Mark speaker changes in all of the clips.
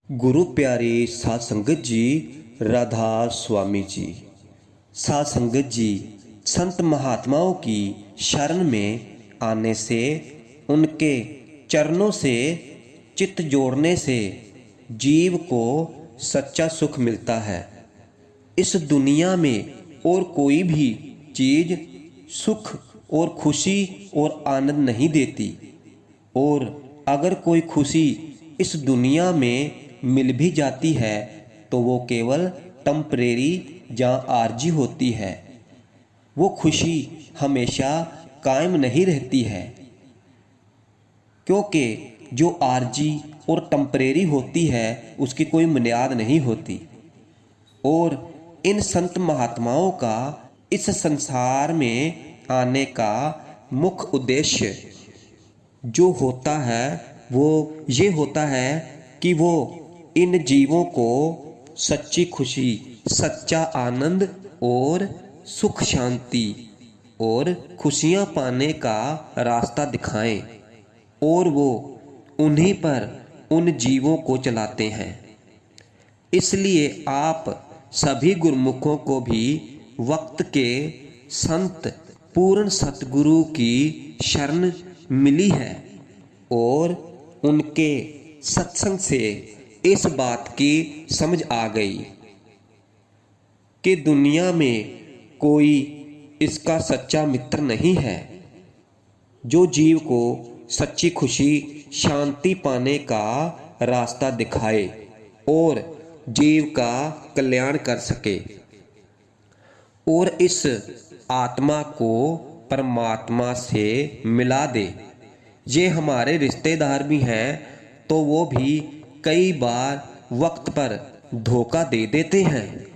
Speaker 1: गुरु प्यारे साध संगत जी, राधा स्वामी जी। साध संगत जी, संत महात्माओं की शरण में आने से, उनके चरणों से चित्त जोड़ने से जीव को सच्चा सुख मिलता है। इस दुनिया में और कोई भी चीज सुख और खुशी और आनंद नहीं देती। और अगर कोई खुशी इस दुनिया में मिल भी जाती है तो वो केवल टेम्परेरी या आर्जी होती है। वो खुशी हमेशा कायम नहीं रहती है, क्योंकि जो आर्जी और टेम्परेरी होती है उसकी कोई बुनियाद नहीं होती। और इन संत महात्माओं का इस संसार में आने का मुख्य उद्देश्य जो होता है वो ये होता है कि वो इन जीवों को सच्ची खुशी, सच्चा आनंद और सुख शांति और खुशियाँ पाने का रास्ता दिखाएं। और वो उन्हीं पर उन जीवों को चलाते हैं। इसलिए आप सभी गुरुमुखों को भी वक्त के संत पूर्ण सतगुरु की शरण मिली है। और उनके सत्संग से इस बात की समझ आ गई कि दुनिया में कोई इसका सच्चा मित्र नहीं है जो जीव को सच्ची खुशी, शांति पाने का रास्ता दिखाए और जीव का कल्याण कर सके और इस आत्मा को परमात्मा से मिला दे। ये हमारे रिश्तेदार भी हैं तो वो भी कई बार वक्त पर धोखा दे देते हैं,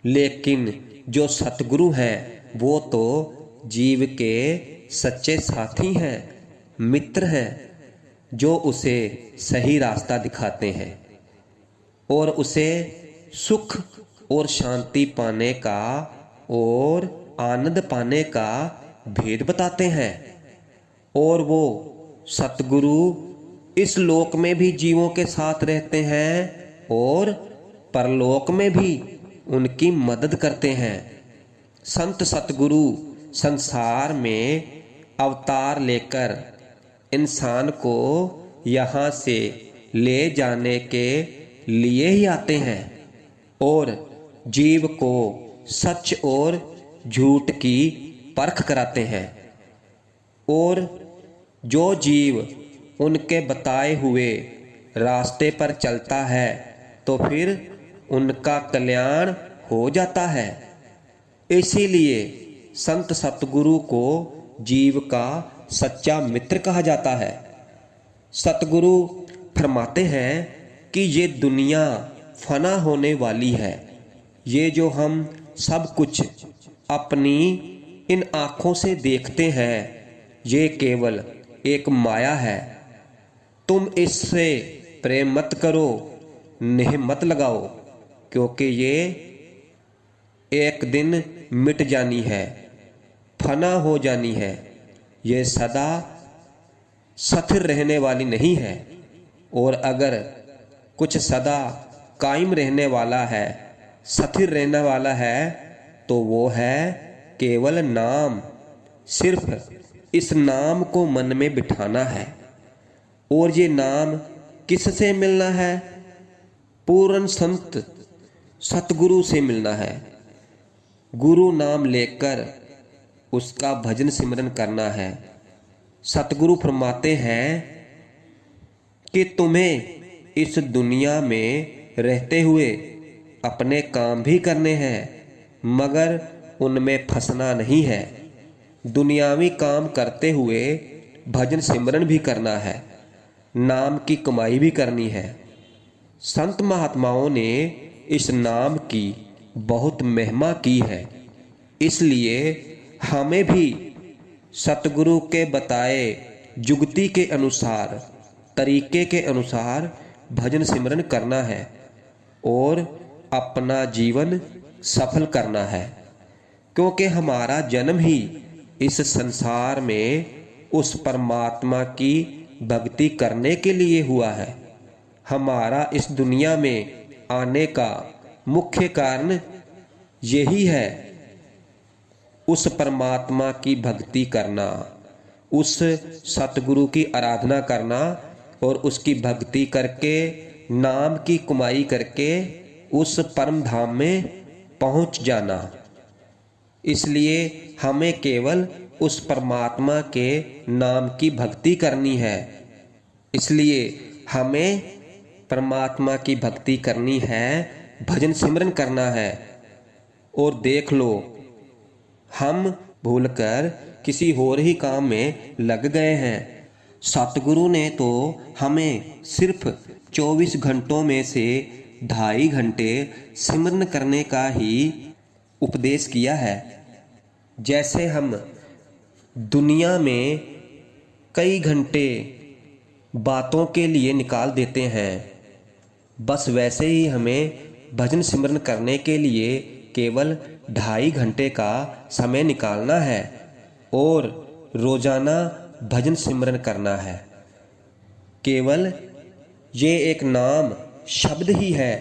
Speaker 1: लेकिन जो सतगुरु हैं वो तो जीव के सच्चे साथी हैं, मित्र हैं, जो उसे सही रास्ता दिखाते हैं और उसे सुख और शांति पाने का और आनंद पाने का भेद बताते हैं। और वो सतगुरु इस लोक में भी जीवों के साथ रहते हैं और परलोक में भी उनकी मदद करते हैं। संत सतगुरु संसार में अवतार लेकर इंसान को यहाँ से ले जाने के लिए ही आते हैं और जीव को सच और झूठ की परख कराते हैं। और जो जीव उनके बताए हुए रास्ते पर चलता है तो फिर उनका कल्याण हो जाता है। इसीलिए संत सतगुरु को जीव का सच्चा मित्र कहा जाता है। सतगुरु फरमाते हैं कि ये दुनिया फना होने वाली है। ये जो हम सब कुछ अपनी इन आँखों से देखते हैं ये केवल एक माया है। तुम इससे प्रेम मत करो, नेह मत लगाओ, क्योंकि ये एक दिन मिट जानी है, फना हो जानी है। ये सदा स्थिर रहने वाली नहीं है। और अगर कुछ सदा कायम रहने वाला है, स्थिर रहने वाला है तो वो है केवल नाम। सिर्फ इस नाम को मन में बिठाना है। और ये नाम किससे मिलना है? पूर्ण संत सतगुरु से मिलना है। गुरु नाम लेकर उसका भजन सिमरन करना है। सतगुरु फरमाते हैं कि तुम्हें इस दुनिया में रहते हुए अपने काम भी करने हैं, मगर उनमें फंसना नहीं है। दुनियावी काम करते हुए भजन सिमरन भी करना है, नाम की कमाई भी करनी है। संत महात्माओं ने इस नाम की बहुत महिमा की है। इसलिए हमें भी सतगुरु के बताए जुगती के अनुसार, तरीके के अनुसार भजन सिमरन करना है और अपना जीवन सफल करना है। क्योंकि हमारा जन्म ही इस संसार में उस परमात्मा की भक्ति करने के लिए हुआ है। हमारा इस दुनिया में आने का मुख्य कारण यही है, उस परमात्मा की भक्ति करना, उस सतगुरु की आराधना करना और उसकी भक्ति करके, नाम की कमाई करके उस परम धाम में पहुंच जाना। इसलिए हमें केवल उस परमात्मा के नाम की भक्ति करनी है। इसलिए हमें परमात्मा की भक्ति करनी है, भजन सिमरन करना है। और देख लो, हम भूलकर किसी और ही काम में लग गए हैं। सतगुरु ने तो हमें सिर्फ 24 घंटों में से 2.5 घंटे सिमरन करने का ही उपदेश किया है। जैसे हम दुनिया में कई घंटे बातों के लिए निकाल देते हैं, बस वैसे ही हमें भजन सिमरन करने के लिए केवल 2.5 घंटे का समय निकालना है और रोजाना भजन सिमरन करना है। केवल ये एक नाम शब्द ही है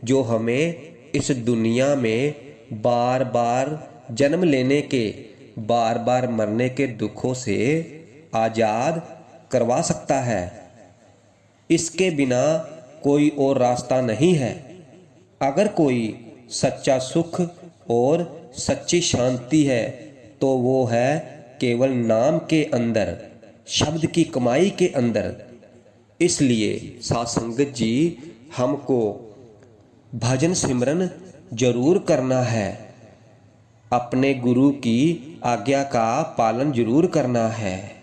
Speaker 1: जो हमें इस दुनिया में बार बार जन्म लेने के, बार बार मरने के दुखों से आज़ाद करवा सकता है। इसके बिना कोई और रास्ता नहीं है। अगर कोई सच्चा सुख और सच्ची शांति है तो वो है केवल नाम के अंदर, शब्द की कमाई के अंदर। इसलिए साध संगत जी, हमको भजन सिमरन जरूर करना है, अपने गुरु की आज्ञा का पालन जरूर करना है।